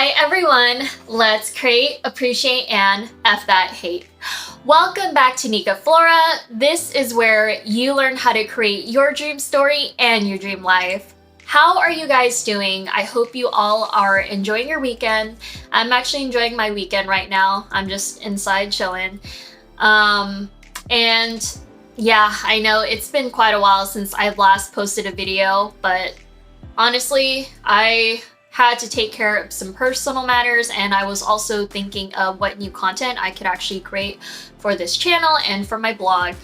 Hi everyone! Let's create, appreciate, and F that hate. Welcome back to Nika Flora. This is where you learn how to create your dream story and your dream life. How are you guys doing? I hope you all are enjoying your weekend. I'm actually enjoying my weekend right now. I'm just inside chilling. And yeah, I know it's been quite a while since I've last posted a video, but honestly, I had to take care of some personal matters, and I was also thinking of what new content I could actually create for this channel and for my blog.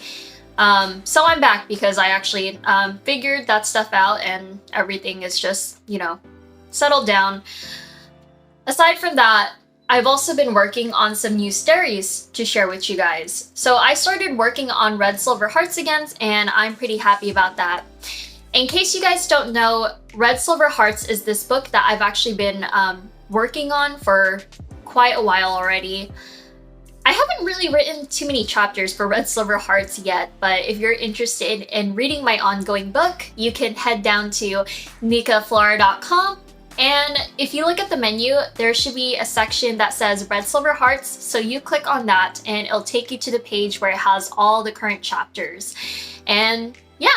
So I'm back because I actually figured that stuff out and everything is just, settled down. Aside from that, I've also been working on some new stories to share with you guys. So I started working on Red Silver Hearts again, and I'm pretty happy about that. In case you guys don't know, Red Silver Hearts is this book that I've actually been working on for quite a while already. I haven't really written too many chapters for Red Silver Hearts yet, but if you're interested in reading my ongoing book, you can head down to nikaflora.com. And if you look at the menu, there should be a section that says Red Silver Hearts, so you click on that and it'll take you to the page where it has all the current chapters. And yeah,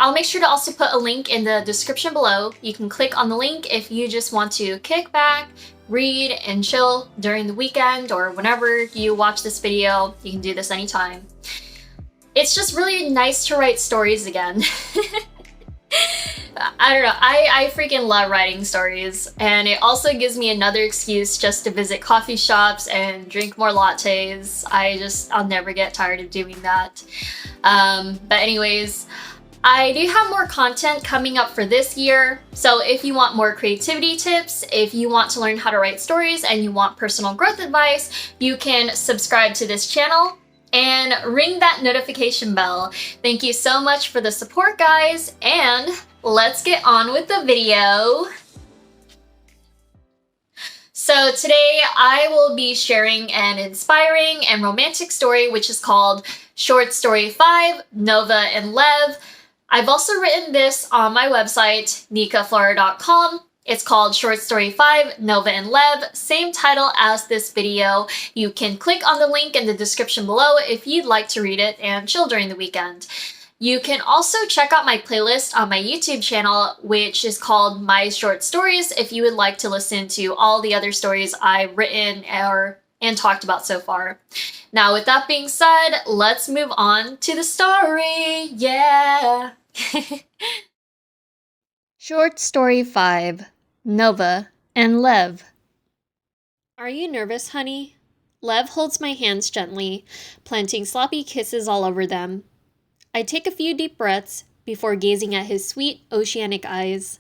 I'll make sure to also put a link in the description below. You can click on the link if you just want to kick back, read, and chill during the weekend or whenever you watch this video. You can do this anytime. It's just really nice to write stories again. I don't know, I freaking love writing stories, and it also gives me another excuse just to visit coffee shops and drink more lattes. I'll never get tired of doing that. But anyways, I do have more content coming up for this year. So if you want more creativity tips, if you want to learn how to write stories, and you want personal growth advice, you can subscribe to this channel and ring that notification bell. Thank you so much for the support, guys, and let's get on with the video. So today I will be sharing an inspiring and romantic story which is called Short Story 5, Nova and Lev. I've also written this on my website, nikaflora.com. It's called Short Story 5, Nova and Lev, same title as this video. You can click on the link in the description below if you'd like to read it and chill during the weekend. You can also check out my playlist on my YouTube channel, which is called My Short Stories, if you would like to listen to all the other stories I've written and talked about so far. Now, with that being said, let's move on to the story. Yeah! Short Story 5, Nova and Lev. Are you nervous, honey? Lev holds my hands gently, planting sloppy kisses all over them. I take a few deep breaths before gazing at his sweet, oceanic eyes.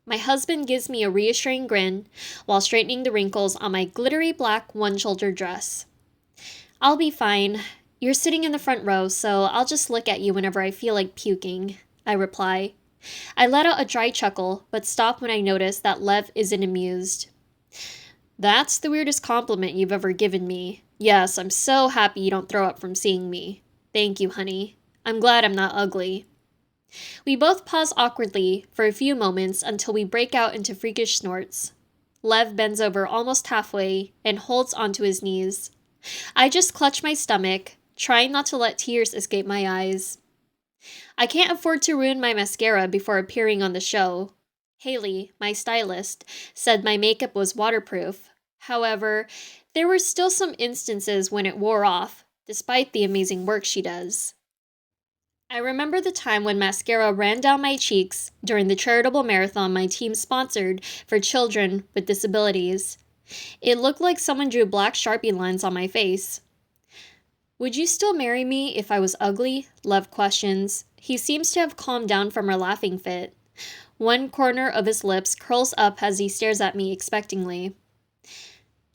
My husband gives me a reassuring grin while straightening the wrinkles on my glittery black one-shoulder dress. I'll be fine. You're sitting in the front row, so I'll just look at you whenever I feel like puking, I reply. I let out a dry chuckle, but stop when I notice that Lev isn't amused. That's the weirdest compliment you've ever given me. Yes, I'm so happy you don't throw up from seeing me. Thank you, honey. I'm glad I'm not ugly. We both pause awkwardly for a few moments until we break out into freakish snorts. Lev bends over almost halfway and holds onto his knees. I just clutch my stomach, trying not to let tears escape my eyes. I can't afford to ruin my mascara before appearing on the show. Haley, my stylist, said my makeup was waterproof. However, there were still some instances when it wore off, despite the amazing work she does. I remember the time when mascara ran down my cheeks during the charitable marathon my team sponsored for children with disabilities. It looked like someone drew black Sharpie lines on my face. Would you still marry me if I was ugly? Lev questions. He seems to have calmed down from our laughing fit. One corner of his lips curls up as he stares at me expectingly.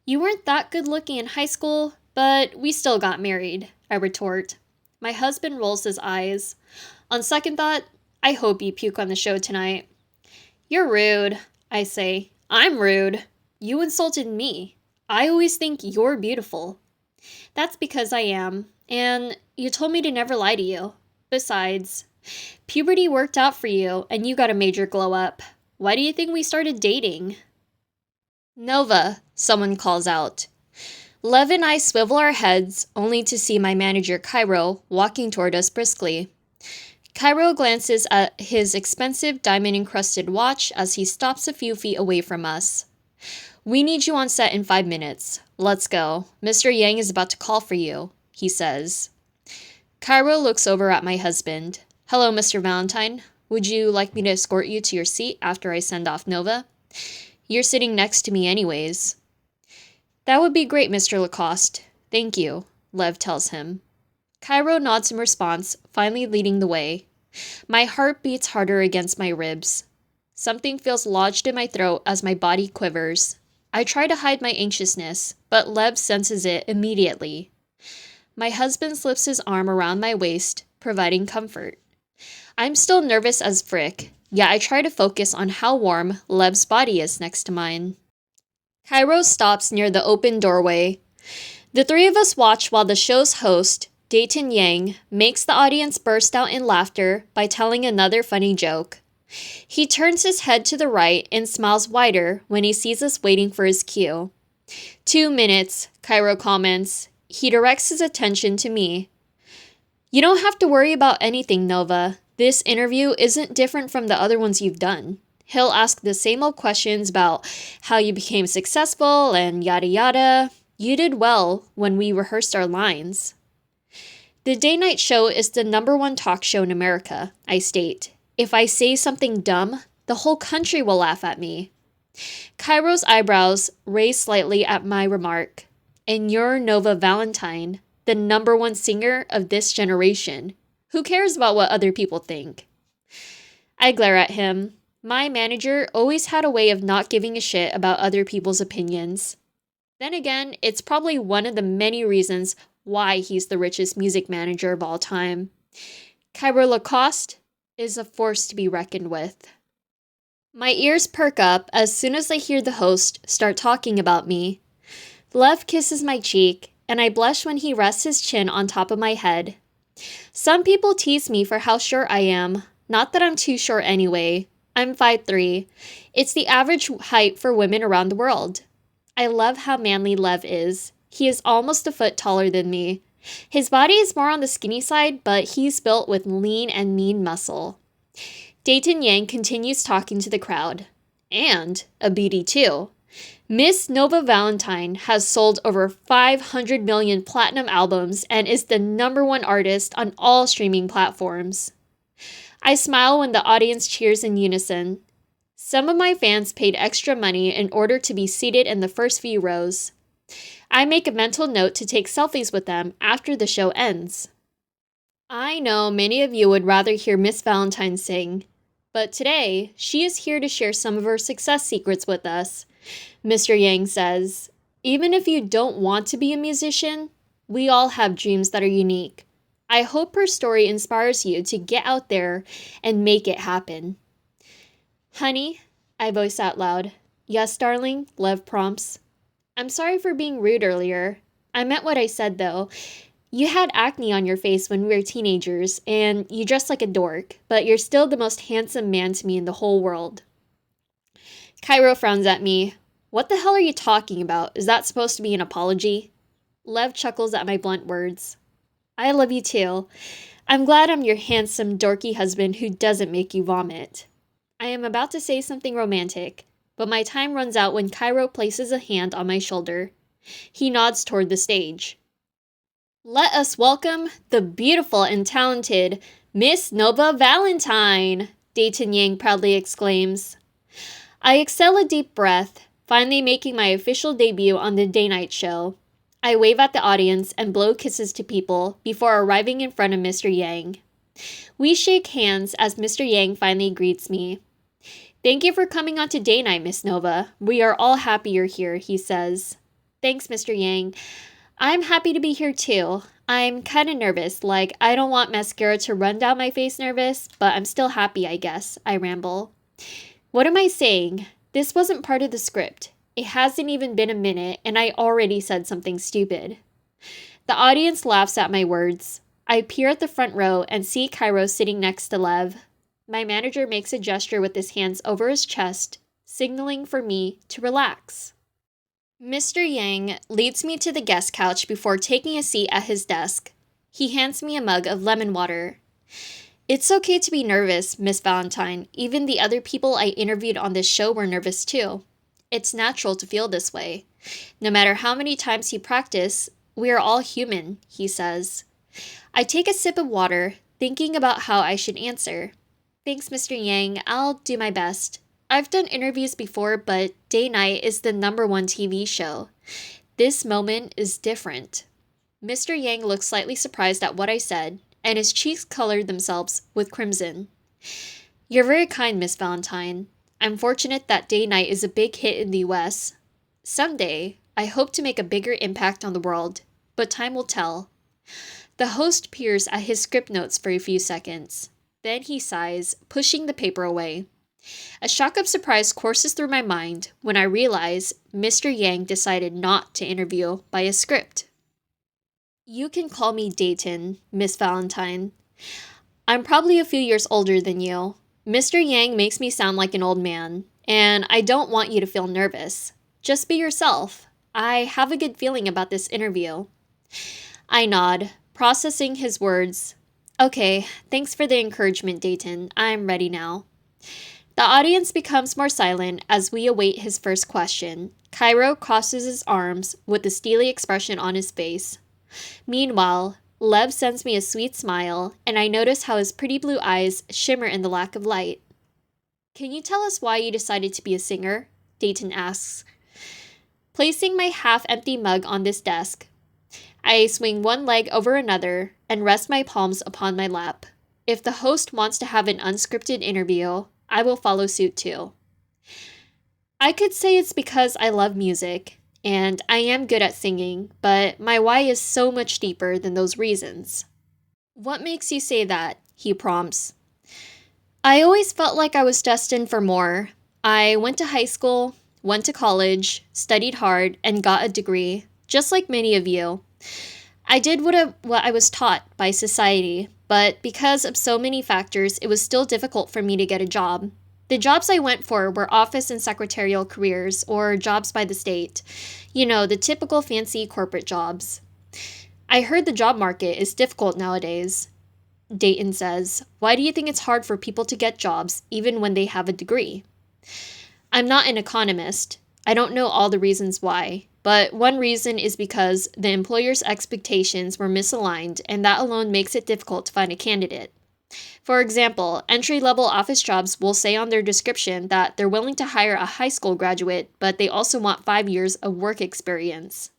You weren't that good looking in high school, but we still got married, I retort. My husband rolls his eyes. On second thought, I hope you puke on the show tonight. You're rude, I say. I'm rude. You insulted me. I always think you're beautiful. That's because I am, and you told me to never lie to you. Besides, puberty worked out for you, and you got a major glow up. Why do you think we started dating? Nova, someone calls out. Lev and I swivel our heads, only to see my manager Cairo walking toward us briskly. Cairo glances at his expensive diamond-encrusted watch as he stops a few feet away from us. We need you on set in 5 minutes. Let's go. Mr. Yang is about to call for you, he says. Cairo looks over at my husband. Hello, Mr. Valentine. Would you like me to escort you to your seat after I send off Nova? You're sitting next to me anyways. That would be great, Mr. Lacoste. Thank you, Lev tells him. Cairo nods in response, finally leading the way. My heart beats harder against my ribs. Something feels lodged in my throat as my body quivers. I try to hide my anxiousness, but Lev senses it immediately. My husband slips his arm around my waist, providing comfort. I'm still nervous as frick, yet I try to focus on how warm Lev's body is next to mine. Cairo stops near the open doorway. The three of us watch while the show's host, Dayton Yang, makes the audience burst out in laughter by telling another funny joke. He turns his head to the right and smiles wider when he sees us waiting for his cue. 2 minutes, Cairo comments. He directs his attention to me. You don't have to worry about anything, Nova. This interview isn't different from the other ones you've done. He'll ask the same old questions about how you became successful and yada yada. You did well when we rehearsed our lines. The day-night show is the #1 talk show in America, I state. If I say something dumb, the whole country will laugh at me. Cairo's eyebrows raise slightly at my remark. And you're Nova Valentine, the #1 singer of this generation. Who cares about what other people think? I glare at him. My manager always had a way of not giving a shit about other people's opinions. Then again, it's probably one of the many reasons why he's the richest music manager of all time. Cairo Lacoste is a force to be reckoned with. My ears perk up as soon as I hear the host start talking about me. Lev kisses my cheek, and I blush when he rests his chin on top of my head. Some people tease me for how short I am. Not that I'm too short anyway. I'm 5'3". It's the average height for women around the world. I love how manly Lev is. He is almost a foot taller than me. His body is more on the skinny side, but he's built with lean and mean muscle. Dayton Yang continues talking to the crowd. And a beauty too. Miss Nova Valentine has sold over 500 million platinum albums and is the #1 artist on all streaming platforms. I smile when the audience cheers in unison. Some of my fans paid extra money in order to be seated in the first few rows. I make a mental note to take selfies with them after the show ends. I know many of you would rather hear Miss Valentine sing, but today she is here to share some of her success secrets with us. Mr. Yang says, even if you don't want to be a musician, we all have dreams that are unique. I hope her story inspires you to get out there and make it happen. Honey, I voice out loud. Yes, darling, Lev prompts. I'm sorry for being rude earlier. I meant what I said, though. You had acne on your face when we were teenagers, and you dressed like a dork, but you're still the most handsome man to me in the whole world. Cairo frowns at me. What the hell are you talking about? Is that supposed to be an apology? Lev chuckles at my blunt words. I love you too. I'm glad I'm your handsome, dorky husband who doesn't make you vomit. I am about to say something romantic, but my time runs out when Cairo places a hand on my shoulder. He nods toward the stage. Let us welcome the beautiful and talented Miss Nova Valentine, Dayton Yang proudly exclaims. I exhale a deep breath, finally making my official debut on the day-night show. I wave at the audience and blow kisses to people before arriving in front of Mr. Yang. We shake hands as Mr. Yang finally greets me. Thank you for coming on to Day Night, Miss Nova. We are all happy you're here, he says. Thanks, Mr. Yang. I'm happy to be here too. I'm kind of nervous, like I don't want mascara to run down my face nervous, but I'm still happy, I guess, I ramble. What am I saying? This wasn't part of the script. It hasn't even been a minute, and I already said something stupid. The audience laughs at my words. I peer at the front row and see Cairo sitting next to Lev. My manager makes a gesture with his hands over his chest, signaling for me to relax. Mr. Yang leads me to the guest couch before taking a seat at his desk. He hands me a mug of lemon water. It's okay to be nervous, Miss Valentine. Even the other people I interviewed on this show were nervous too. It's natural to feel this way. No matter how many times you practice, we are all human, he says. I take a sip of water, thinking about how I should answer. Thanks, Mr. Yang. I'll do my best. I've done interviews before, but Day Night is the #1 TV show. This moment is different. Mr. Yang looks slightly surprised at what I said, and his cheeks colored themselves with crimson. You're very kind, Miss Valentine. I'm fortunate that Day Night is a big hit in the US. Someday, I hope to make a bigger impact on the world, but time will tell. The host peers at his script notes for a few seconds. Then he sighs, pushing the paper away. A shock of surprise courses through my mind when I realize Mr. Yang decided not to interview by a script. You can call me Dayton, Miss Valentine. I'm probably a few years older than you. Mr. Yang makes me sound like an old man, and I don't want you to feel nervous. Just be yourself. I have a good feeling about this interview. I nod, processing his words. Okay, thanks for the encouragement, Dayton. I'm ready now. The audience becomes more silent as we await his first question. Cairo crosses his arms with a steely expression on his face. Meanwhile, Lev sends me a sweet smile, and I notice how his pretty blue eyes shimmer in the lack of light. Can you tell us why you decided to be a singer? Dayton asks. Placing my half-empty mug on this desk, I swing one leg over another and rest my palms upon my lap. If the host wants to have an unscripted interview, I will follow suit too. I could say it's because I love music, and I am good at singing, but my why is so much deeper than those reasons. What makes you say that? He prompts. I always felt like I was destined for more. I went to high school, went to college, studied hard, and got a degree, just like many of you. I did what I was taught by society, but because of so many factors, it was still difficult for me to get a job. The jobs I went for were office and secretarial careers, or jobs by the state. You know, the typical fancy corporate jobs. I heard the job market is difficult nowadays. Dayton says, why do you think it's hard for people to get jobs, even when they have a degree? I'm not an economist. I don't know all the reasons why. But one reason is because the employer's expectations were misaligned, and that alone makes it difficult to find a candidate. For example, entry-level office jobs will say on their description that they're willing to hire a high school graduate, but they also want 5 years of work experience.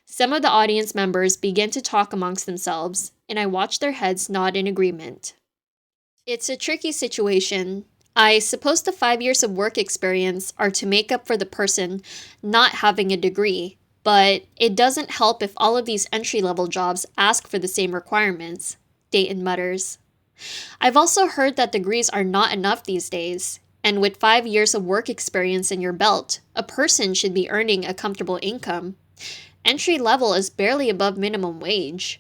Some of the audience members begin to talk amongst themselves, and I watch their heads nod in agreement. It's a tricky situation. I suppose the 5 years of work experience are to make up for the person not having a degree, but it doesn't help if all of these entry-level jobs ask for the same requirements, Dayton mutters. I've also heard that degrees are not enough these days, and with 5 years of work experience in your belt, a person should be earning a comfortable income. Entry level is barely above minimum wage.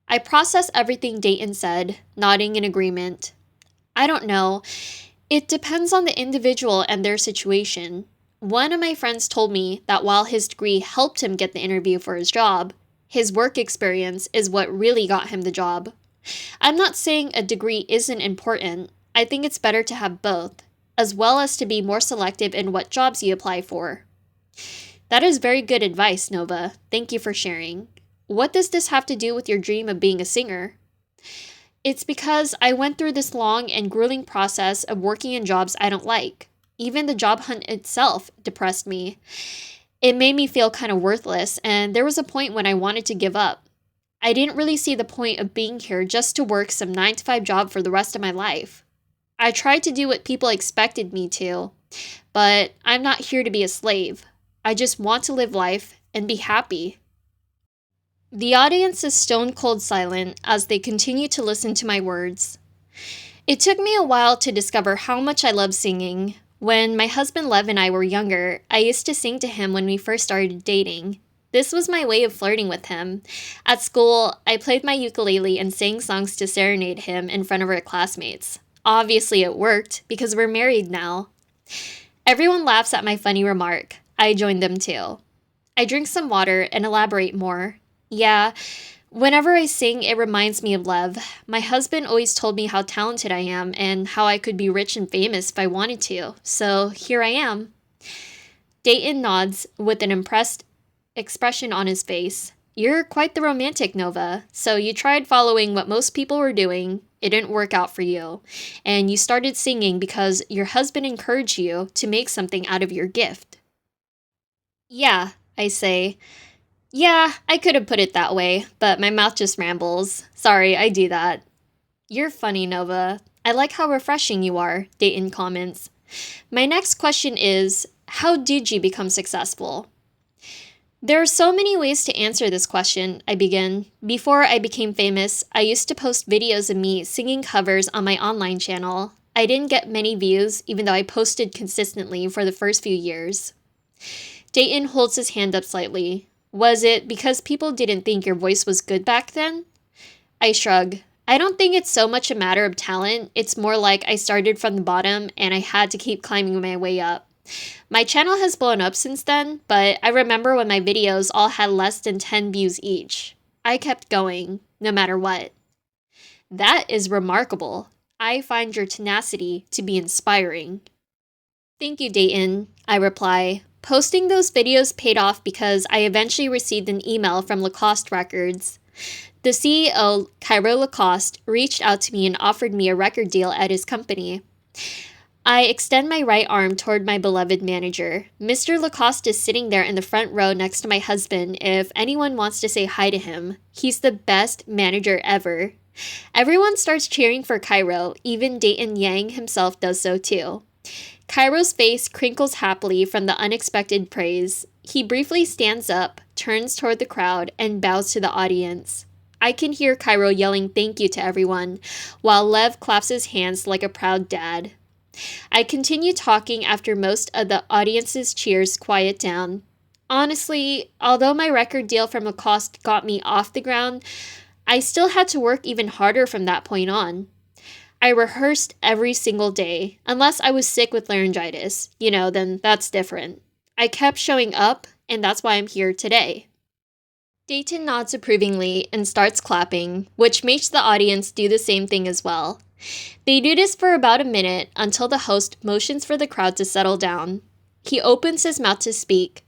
I process everything Dayton said, nodding in agreement. I don't know. It depends on the individual and their situation. One of my friends told me that while his degree helped him get the interview for his job, his work experience is what really got him the job. I'm not saying a degree isn't important. I think it's better to have both, as well as to be more selective in what jobs you apply for. That is very good advice, Nova. Thank you for sharing. What does this have to do with your dream of being a singer? It's because I went through this long and grueling process of working in jobs I don't like. Even the job hunt itself depressed me. It made me feel kind of worthless, and there was a point when I wanted to give up. I didn't really see the point of being here just to work some 9-to-5 job for the rest of my life. I tried to do what people expected me to, but I'm not here to be a slave. I just want to live life and be happy. The audience is stone cold silent as they continue to listen to my words. It took me a while to discover how much I love singing. When my husband Lev and I were younger, I used to sing to him when we first started dating. This was my way of flirting with him. At school, I played my ukulele and sang songs to serenade him in front of our classmates. Obviously it worked, because we're married now. Everyone laughs at my funny remark. I joined them too. I drink some water and elaborate more. Yeah, whenever I sing, it reminds me of Lev. My husband always told me how talented I am and how I could be rich and famous if I wanted to, so here I am. Dayton nods with an impressed expression on his face. You're quite the romantic, Nova. So you tried following what most people were doing. It didn't work out for you. And you started singing because your husband encouraged you to make something out of your gift. Yeah, I say. Yeah, I could have put it that way, but my mouth just rambles. Sorry, I do that. You're funny, Nova. I like how refreshing you are, Dayton comments. My next question is, how did you become successful? There are so many ways to answer this question, I begin. Before I became famous, I used to post videos of me singing covers on my online channel. I didn't get many views, even though I posted consistently for the first few years. Dayton holds his hand up slightly. Was it because people didn't think your voice was good back then? I shrug. I don't think it's so much a matter of talent. It's more like I started from the bottom and I had to keep climbing my way up. My channel has blown up since then, but I remember when my videos all had less than 10 views each. I kept going, no matter what. That is remarkable. I find your tenacity to be inspiring. Thank you, Dayton, I reply. Posting those videos paid off because I eventually received an email from Lacoste Records. The CEO, Cairo Lacoste, reached out to me and offered me a record deal at his company. I extend my right arm toward my beloved manager. Mr. Lacoste is sitting there in the front row next to my husband if anyone wants to say hi to him. He's the best manager ever. Everyone starts cheering for Cairo, even Dayton Yang himself does so too. Cairo's face crinkles happily from the unexpected praise. He briefly stands up, turns toward the crowd, and bows to the audience. I can hear Cairo yelling thank you to everyone, while Lev claps his hands like a proud dad. I continue talking after most of the audience's cheers quiet down. Honestly, although my record deal from Lacoste got me off the ground, I still had to work even harder from that point on. I rehearsed every single day, unless I was sick with laryngitis. Then that's different. I kept showing up, and that's why I'm here today. Dayton nods approvingly and starts clapping, which makes the audience do the same thing as well. They do this for about a minute until the host motions for the crowd to settle down. He opens his mouth to speak.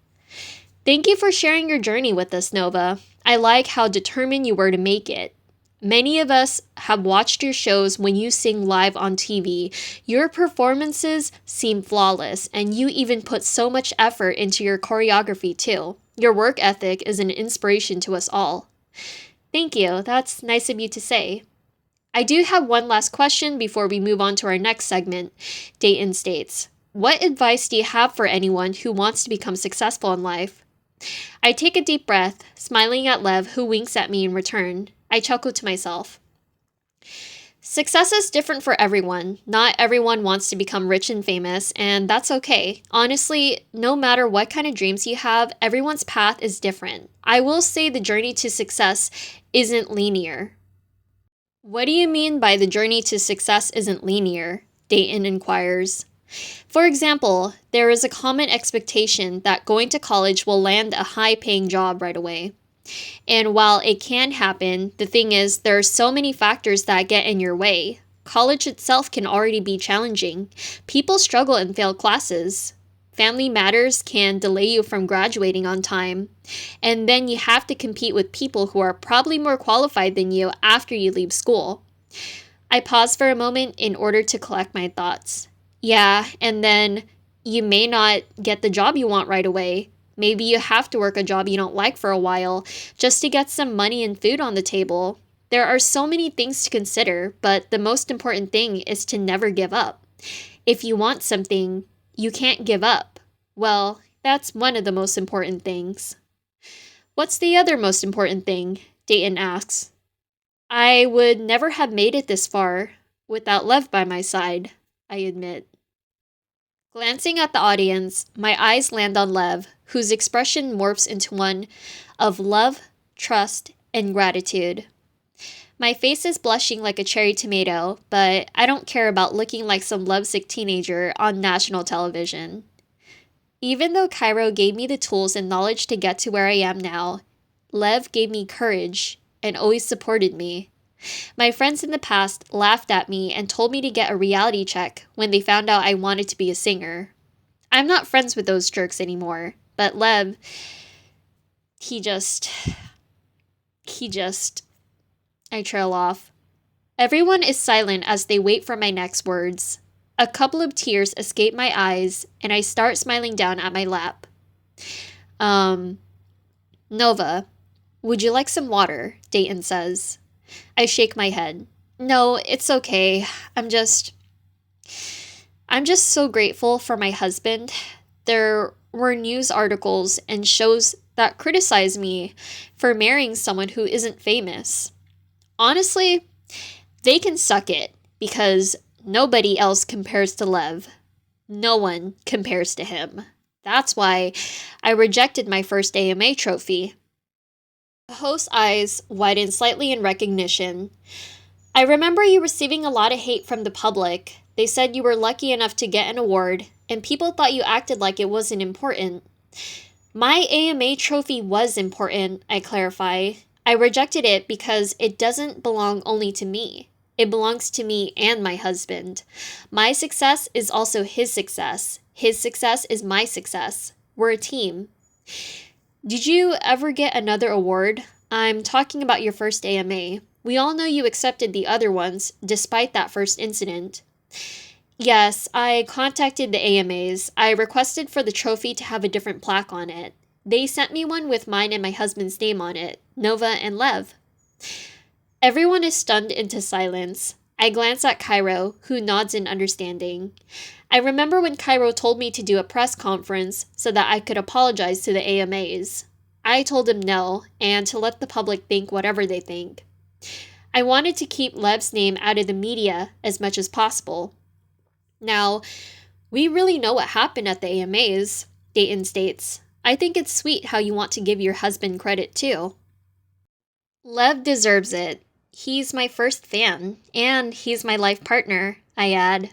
Thank you for sharing your journey with us, Nova. I like how determined you were to make it. Many of us have watched your shows when you sing live on TV. Your performances seem flawless, and you even put so much effort into your choreography too. Your work ethic is an inspiration to us all. Thank you. That's nice of you to say. I do have one last question before we move on to our next segment. Dayton states, what advice do you have for anyone who wants to become successful in life? I take a deep breath, smiling at Lev, who winks at me in return. I chuckle to myself. Success is different for everyone. Not everyone wants to become rich and famous, and that's okay. Honestly, no matter what kind of dreams you have, everyone's path is different. I will say the journey to success isn't linear. What do you mean by the journey to success isn't linear? Dayton inquires. For example, there is a common expectation that going to college will land a high-paying job right away. And while it can happen, the thing is, there are so many factors that get in your way. College itself can already be challenging. People struggle and fail classes. Family matters can delay you from graduating on time. And then you have to compete with people who are probably more qualified than you after you leave school. I pause for a moment in order to collect my thoughts. Yeah, and then you may not get the job you want right away. Maybe you have to work a job you don't like for a while just to get some money and food on the table. There are so many things to consider, but the most important thing is to never give up. If you want something, you can't give up. Well, that's one of the most important things. What's the other most important thing? Dayton asks. I would never have made it this far without Lev by my side, I admit. Glancing at the audience, my eyes land on Lev, whose expression morphs into one of love, trust, and gratitude. My face is blushing like a cherry tomato, but I don't care about looking like some lovesick teenager on national television. Even though Cairo gave me the tools and knowledge to get to where I am now, Lev gave me courage and always supported me. My friends in the past laughed at me and told me to get a reality check when they found out I wanted to be a singer. I'm not friends with those jerks anymore, but Lev, he just, I trail off. Everyone is silent as they wait for my next words. A couple of tears escape my eyes, and I start smiling down at my lap. Nova, would you like some water? Dayton says. I shake my head. No, it's okay. I'm just so grateful for my husband. There were news articles and shows that criticize me for marrying someone who isn't famous. Honestly, they can suck it because nobody else compares to Lev. No one compares to him. That's why I rejected my first AMA trophy. The host's eyes widen slightly in recognition. I remember you receiving a lot of hate from the public. They said you were lucky enough to get an award, and people thought you acted like it wasn't important. My AMA trophy was important, I clarify. I rejected it because it doesn't belong only to me. It belongs to me and my husband. My success is also his success. His success is my success. We're a team. Did you ever get another award? I'm talking about your first AMA. We all know you accepted the other ones, despite that first incident. Yes, I contacted the AMAs. I requested for the trophy to have a different plaque on it. They sent me one with mine and my husband's name on it, Nova and Lev. Everyone is stunned into silence. I glance at Cairo, who nods in understanding. I remember when Cairo told me to do a press conference so that I could apologize to the AMAs. I told him no, and to let the public think whatever they think. I wanted to keep Lev's name out of the media as much as possible. Now, we really know what happened at the AMAs, Dayton states. I think it's sweet how you want to give your husband credit too. Lev deserves it. He's my first fan, and he's my life partner, I add.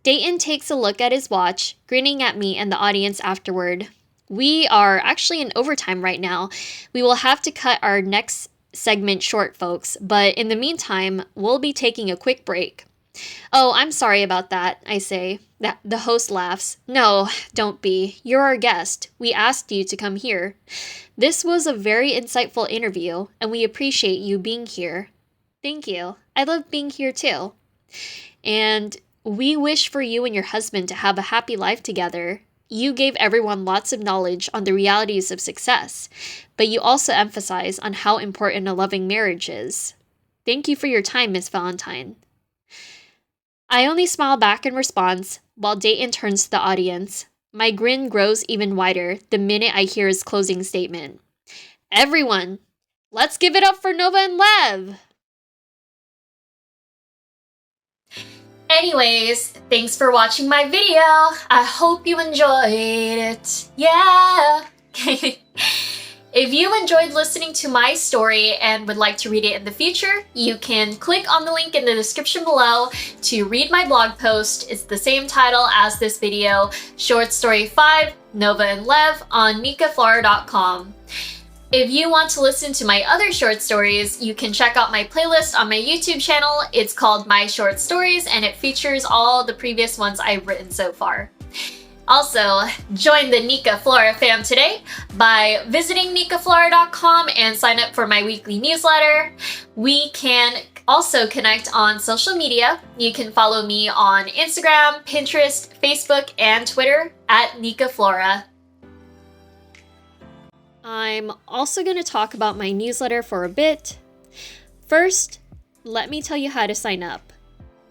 Dayton takes a look at his watch, grinning at me and the audience afterward. We are actually in overtime right now. We will have to cut our next segment short, folks, but in the meantime, we'll be taking a quick break. Oh, I'm sorry about that, I say. The host laughs. No, don't be. You're our guest. We asked you to come here. This was a very insightful interview, and we appreciate you being here. Thank you. I love being here too. And we wish for you and your husband to have a happy life together. You gave everyone lots of knowledge on the realities of success, but you also emphasize on how important a loving marriage is. Thank you for your time, Miss Valentine. I only smile back in response, while Dayton turns to the audience. My grin grows even wider the minute I hear his closing statement. Everyone, let's give it up for Nova and Lev! Anyways, thanks for watching my video. I hope you enjoyed it. Yeah! If you enjoyed listening to my story and would like to read it in the future, you can click on the link in the description below to read my blog post. It's the same title as this video, Short Story 5, Nova and Lev, on nikaflora.com. If you want to listen to my other short stories, you can check out my playlist on my YouTube channel. It's called My Short Stories, and it features all the previous ones I've written so far. Also, join the Nika Flora fam today by visiting nikaflora.com and sign up for my weekly newsletter. We can also connect on social media. You can follow me on Instagram, Pinterest, Facebook, and Twitter at Nika Flora. I'm also going to talk about my newsletter for a bit. First, let me tell you how to sign up.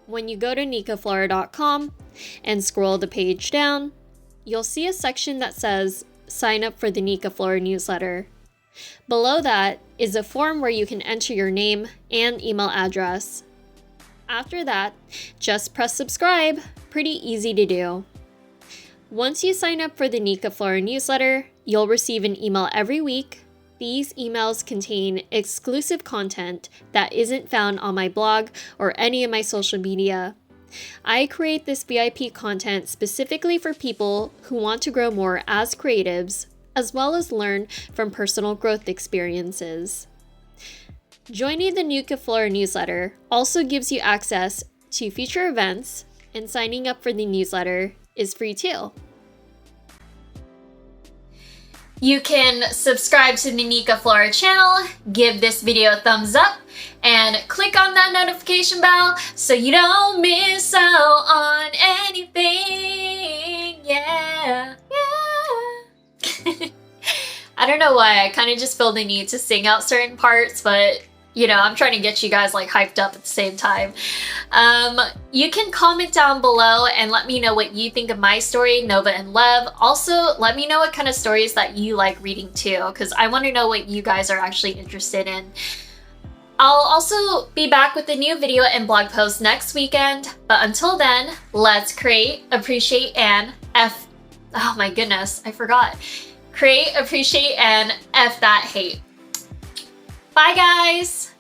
When you go to nikaflora.com and scroll the page down, you'll see a section that says sign up for the Nika Flora newsletter. Below that is a form where you can enter your name and email address. After that, just press subscribe. Pretty easy to do. Once you sign up for the Nika Flora newsletter, you'll receive an email every week. These emails contain exclusive content that isn't found on my blog or any of my social media. I create this VIP content specifically for people who want to grow more as creatives, as well as learn from personal growth experiences. Joining the Nuka Flora newsletter also gives you access to future events, and signing up for the newsletter is free too. You can subscribe to the Nuka Flora channel, give this video a thumbs up, and click on that notification bell so you don't miss out on anything. Yeah. I don't know why, I kind of just feel the need to sing out certain parts, but you know, I'm trying to get you guys like hyped up at the same time. You can comment down below and let me know what you think of my story, Nova and Lev. Also, let me know what kind of stories that you like reading too, because I want to know what you guys are actually interested in. I'll also be back with a new video and blog post next weekend, but until then, let's create, appreciate, and oh my goodness, I forgot. Create, appreciate, and F that hate. Bye guys!